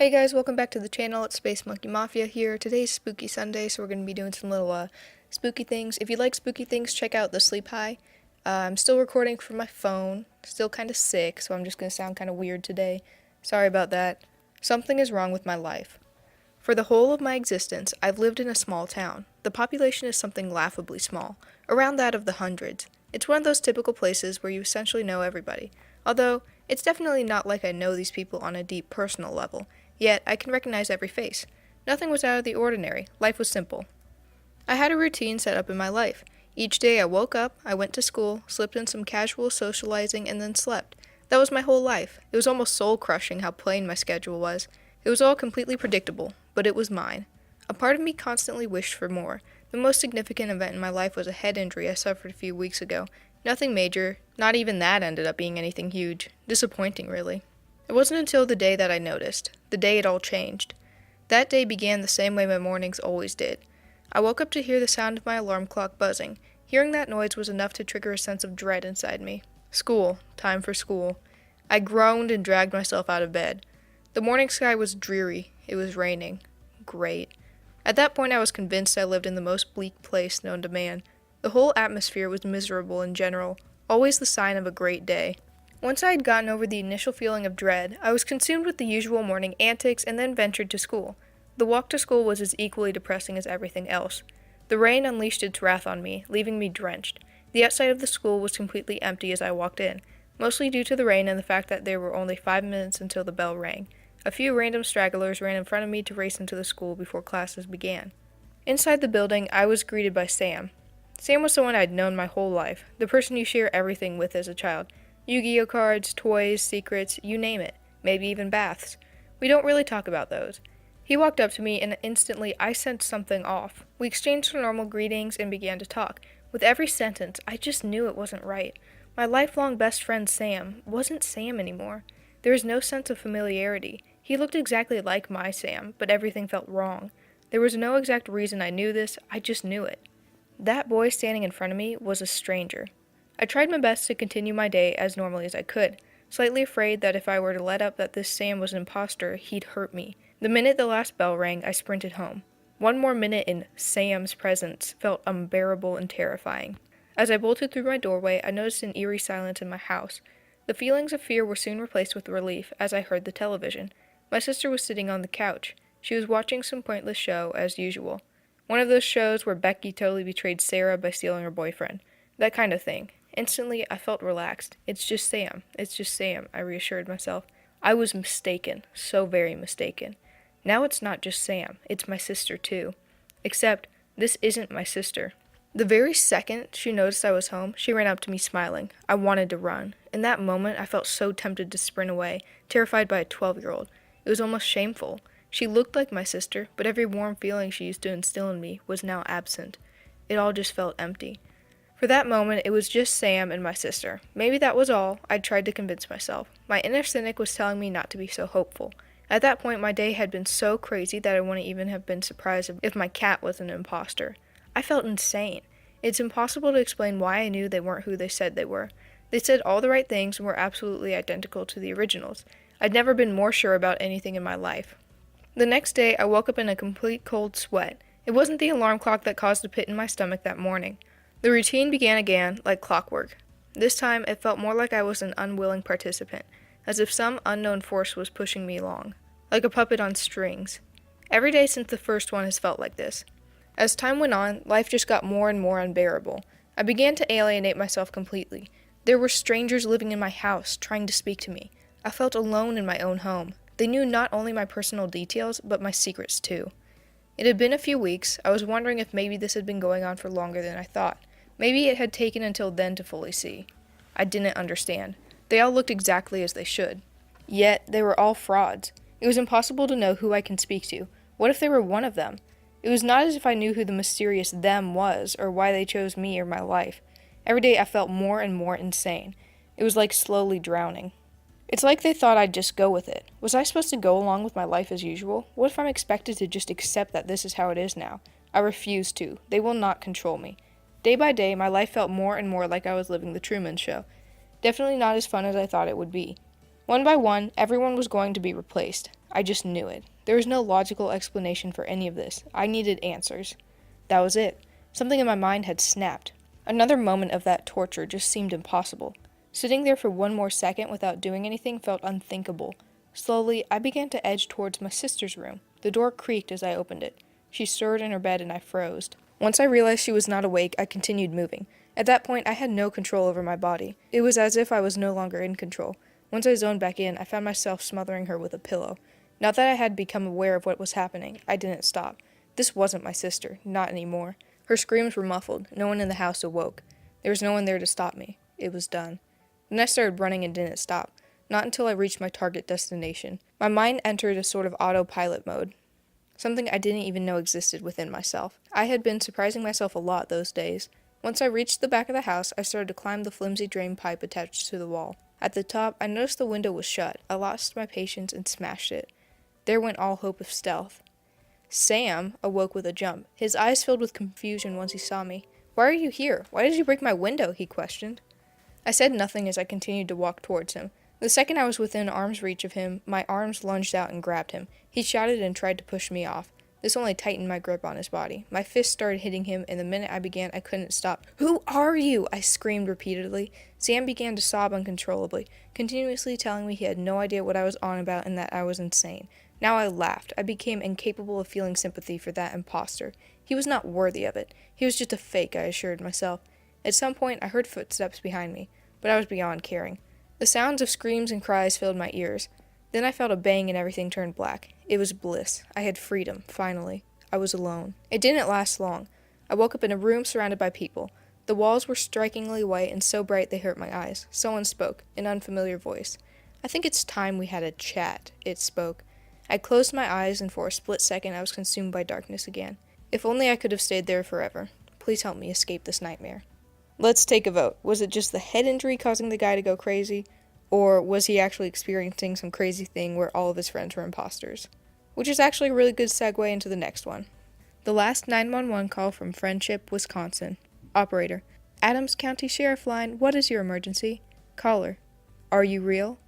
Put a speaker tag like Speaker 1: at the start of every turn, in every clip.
Speaker 1: Hey guys, welcome back to the channel. It's Space Monkey Mafia here. Today's Spooky Sunday, so we're going to be doing some little spooky things. If you like spooky things, check out the Sleep High. I'm still recording from my phone, still kind of sick, so I'm just going to sound kind of weird today. Sorry about that. Something is wrong with my life. For the whole of my existence, I've lived in a small town. The population is something laughably small, around that of the hundreds. It's one of those typical places where you essentially know everybody. Although, it's definitely not like I know these people on a deep personal level. Yet, I can recognize every face. Nothing was out of the ordinary. Life was simple. I had a routine set up in my life. Each day I woke up, I went to school, slipped in some casual socializing, and then slept. That was my whole life. It was almost soul-crushing how plain my schedule was. It was all completely predictable, but it was mine. A part of me constantly wished for more. The most significant event in my life was a head injury I suffered a few weeks ago. Nothing major, not even that ended up being anything huge. Disappointing, really. It wasn't until the day that I noticed, the day it all changed. That day began the same way my mornings always did. I woke up to hear the sound of my alarm clock buzzing. Hearing that noise was enough to trigger a sense of dread inside me. School. Time for school. I groaned and dragged myself out of bed. The morning sky was dreary. It was raining. Great. At that point I was convinced I lived in the most bleak place known to man. The whole atmosphere was miserable in general, always the sign of a great day. Once I had gotten over the initial feeling of dread, I was consumed with the usual morning antics and then ventured to school. The walk to school was as equally depressing as everything else. The rain unleashed its wrath on me, leaving me drenched. The outside of the school was completely empty as I walked in, mostly due to the rain and the fact that there were only 5 minutes until the bell rang. A few random stragglers ran in front of me to race into the school before classes began. Inside the building, I was greeted by Sam. Sam was someone I'd known my whole life, the person you share everything with as a child. Yu-Gi-Oh cards, toys, secrets, you name it, maybe even baths. We don't really talk about those. He walked up to me and instantly I sensed something off. We exchanged our normal greetings and began to talk. With every sentence, I just knew it wasn't right. My lifelong best friend Sam wasn't Sam anymore. There was no sense of familiarity. He looked exactly like my Sam, but everything felt wrong. There was no exact reason I knew this, I just knew it. That boy standing in front of me was a stranger. I tried my best to continue my day as normally as I could, slightly afraid that if I were to let up that this Sam was an imposter, he'd hurt me. The minute the last bell rang, I sprinted home. One more minute in Sam's presence felt unbearable and terrifying. As I bolted through my doorway, I noticed an eerie silence in my house. The feelings of fear were soon replaced with relief as I heard the television. My sister was sitting on the couch. She was watching some pointless show, as usual. One of those shows where Becky totally betrayed Sarah by stealing her boyfriend. That kind of thing. Instantly, I felt relaxed. It's just Sam. It's just Sam, I reassured myself. I was mistaken. So very mistaken. Now it's not just Sam. It's my sister, too. Except, this isn't my sister. The very second she noticed I was home, she ran up to me smiling. I wanted to run. In that moment, I felt so tempted to sprint away, terrified by a 12-year-old. It was almost shameful. She looked like my sister, but every warm feeling she used to instill in me was now absent. It all just felt empty. For that moment, it was just Sam and my sister. Maybe that was all, I tried to convince myself. My inner cynic was telling me not to be so hopeful. At that point, my day had been so crazy that I wouldn't even have been surprised if my cat was an imposter. I felt insane. It's impossible to explain why I knew they weren't who they said they were. They said all the right things and were absolutely identical to the originals. I'd never been more sure about anything in my life. The next day, I woke up in a complete cold sweat. It wasn't the alarm clock that caused a pit in my stomach that morning. The routine began again, like clockwork. This time, it felt more like I was an unwilling participant, as if some unknown force was pushing me along, like a puppet on strings. Every day since the first one has felt like this. As time went on, life just got more and more unbearable. I began to alienate myself completely. There were strangers living in my house, trying to speak to me. I felt alone in my own home. They knew not only my personal details, but my secrets too. It had been a few weeks. I was wondering if maybe this had been going on for longer than I thought. Maybe it had taken until then to fully see. I didn't understand. They all looked exactly as they should. Yet, they were all frauds. It was impossible to know who I can speak to. What if they were one of them? It was not as if I knew who the mysterious them was, or why they chose me or my life. Every day I felt more and more insane. It was like slowly drowning. It's like they thought I'd just go with it. Was I supposed to go along with my life as usual? What if I'm expected to just accept that this is how it is now? I refuse to. They will not control me. Day by day, my life felt more and more like I was living the Truman Show. Definitely not as fun as I thought it would be. One by one, everyone was going to be replaced. I just knew it. There was no logical explanation for any of this. I needed answers. That was it. Something in my mind had snapped. Another moment of that torture just seemed impossible. Sitting there for one more second without doing anything felt unthinkable. Slowly, I began to edge towards my sister's room. The door creaked as I opened it. She stirred in her bed and I froze. Once I realized she was not awake, I continued moving. At that point, I had no control over my body. It was as if I was no longer in control. Once I zoned back in, I found myself smothering her with a pillow. Now that I had become aware of what was happening, I didn't stop. This wasn't my sister, not anymore. Her screams were muffled. No one in the house awoke. There was no one there to stop me. It was done. Then I started running and didn't stop. Not until I reached my target destination. My mind entered a sort of autopilot mode. Something I didn't even know existed within myself. I had been surprising myself a lot those days. Once I reached the back of the house, I started to climb the flimsy drain pipe attached to the wall. At the top, I noticed the window was shut. I lost my patience and smashed it. There went all hope of stealth. Sam awoke with a jump. His eyes filled with confusion once he saw me. "Why are you here? Why did you break my window?" he questioned. I said nothing as I continued to walk towards him. The second I was within arm's reach of him, my arms lunged out and grabbed him. He shouted and tried to push me off. This only tightened my grip on his body. My fist started hitting him, and the minute I began, I couldn't stop. "Who are you?" I screamed repeatedly. Sam began to sob uncontrollably, continuously telling me he had no idea what I was on about and that I was insane. Now I laughed. I became incapable of feeling sympathy for that imposter. He was not worthy of it. He was just a fake, I assured myself. At some point, I heard footsteps behind me, but I was beyond caring. The sounds of screams and cries filled my ears. Then I felt a bang and everything turned black. It was bliss. I had freedom, finally. I was alone. It didn't last long. I woke up in a room surrounded by people. The walls were strikingly white and so bright they hurt my eyes. Someone spoke, an unfamiliar voice. "I think it's time we had a chat," it spoke. I closed my eyes, and for a split second I was consumed by darkness again. If only I could have stayed there forever. Please help me escape this nightmare. Let's take a vote. Was it just the head injury causing the guy to go crazy? Or was he actually experiencing some crazy thing where all of his friends were imposters? Which is actually a really good segue into the next one. The last 911 call from Friendship, Wisconsin. Operator: Adams County Sheriff Line, what is your emergency? Caller: Are you real?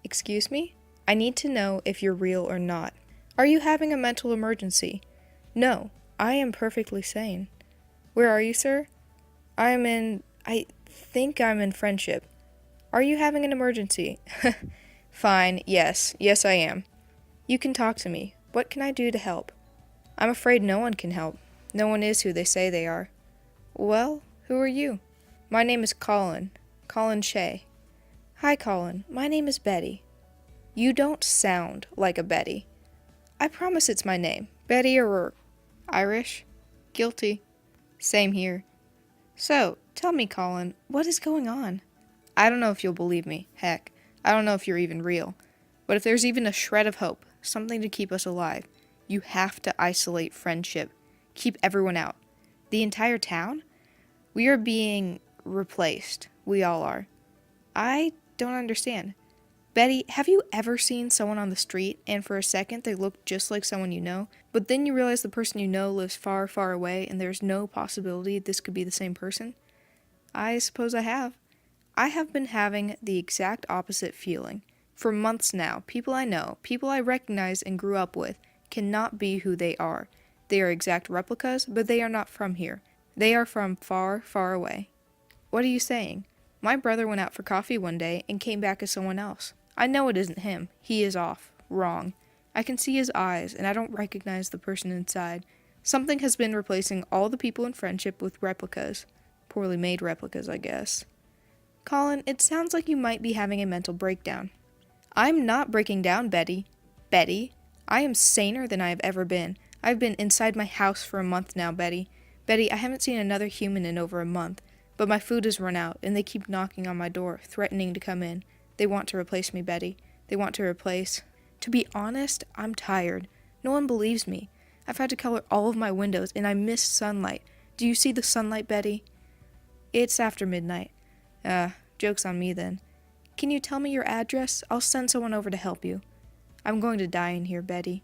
Speaker 1: Excuse me? I need to know if you're real or not. Are you having a mental emergency? No, I am perfectly sane. Where are you, sir? I think I'm in Friendship. Are you having an emergency? Fine, yes, I am. You can talk to me. What can I do to help? I'm afraid no one can help. No one is who they say they are. Well, who are you? My name is Colin Shea. Hi, Colin. My name is Betty. You don't sound like a Betty. I promise it's my name. Betty O'Rourke. Irish? Guilty. Same here. So, tell me, Colin, what is going on? I don't know if you'll believe me. Heck, I don't know if you're even real. But if there's even a shred of hope, something to keep us alive, you have to isolate Friendship. Keep everyone out. The entire town? We are being replaced. We all are. I don't understand. Betty, have you ever seen someone on the street, and for a second they look just like someone you know, but then you realize the person you know lives far, far away, and there's no possibility this could be the same person? I suppose I have. I have been having the exact opposite feeling. For months now, people I know, people I recognize and grew up with, cannot be who they are. They are exact replicas, but they are not from here. They are from far, far away. What are you saying? My brother went out for coffee one day and came back as someone else. I know it isn't him. He is off. Wrong. I can see his eyes, and I don't recognize the person inside. Something has been replacing all the people in Friendship with replicas. Poorly made replicas, I guess. Colin, it sounds like you might be having a mental breakdown. I'm not breaking down, Betty. Betty? I am saner than I have ever been. I've been inside my house for a month now, Betty. Betty, I haven't seen another human in over a month. But my food has run out, and they keep knocking on my door, threatening to come in. They want to replace me, Betty. They want to replace... To be honest, I'm tired. No one believes me. I've had to color all of my windows, and I miss sunlight. Do you see the sunlight, Betty? It's after midnight. Joke's on me then. Can you tell me your address? I'll send someone over to help you. I'm going to die in here, Betty.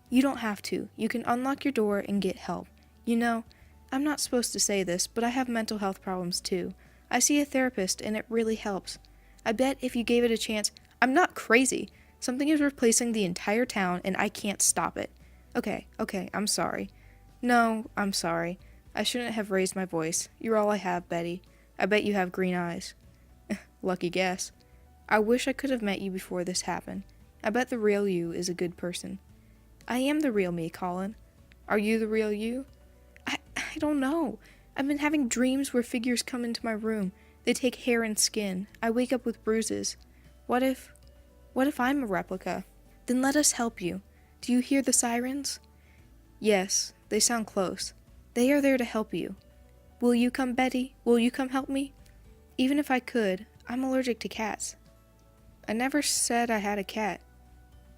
Speaker 1: You don't have to. You can unlock your door and get help. You know, I'm not supposed to say this, but I have mental health problems too. I see a therapist, and it really helps. I bet if you gave it a chance... I'm not crazy. Something is replacing the entire town, and I can't stop it. Okay, I'm sorry. No, I'm sorry. I shouldn't have raised my voice. You're all I have, Betty. I bet you have green eyes. Lucky guess. I wish I could have met you before this happened. I bet the real you is a good person. I am the real me, Colin. Are you the real you? I don't know. I've been having dreams where figures come into my room. They take hair and skin. I wake up with bruises. What if I'm a replica? Then let us help you. Do you hear the sirens? Yes, they sound close. They are there to help you. Will you come, Betty? Will you come help me? Even if I could, I'm allergic to cats. I never said I had a cat.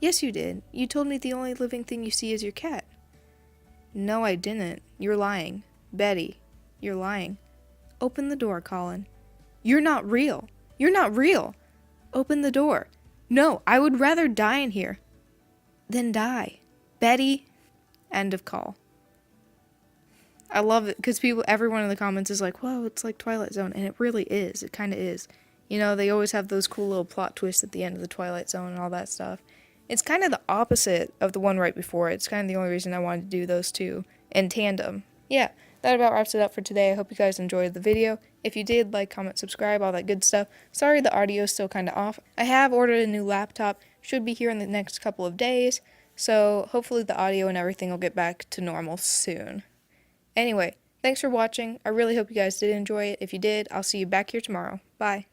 Speaker 1: Yes, you did. You told me the only living thing you see is your cat. No, I didn't. You're lying. Betty, you're lying. Open the door, Colin. You're not real. You're not real. Open the door. No, I would rather die in here. Then die. Betty. End of call. I love it because everyone in the comments is like, whoa, it's like Twilight Zone. And it really is. It kind of is. You know, they always have those cool little plot twists at the end of the Twilight Zone and all that stuff. It's kind of the opposite of the one right before it. It's kind of the only reason I wanted to do those two in tandem. Yeah, that about wraps it up for today. I hope you guys enjoyed the video. If you did, like, comment, subscribe, all that good stuff. Sorry the audio is still kind of off. I have ordered a new laptop. Should be here in the next couple of days. So hopefully the audio and everything will get back to normal soon. Anyway, thanks for watching. I really hope you guys did enjoy it. If you did, I'll see you back here tomorrow. Bye.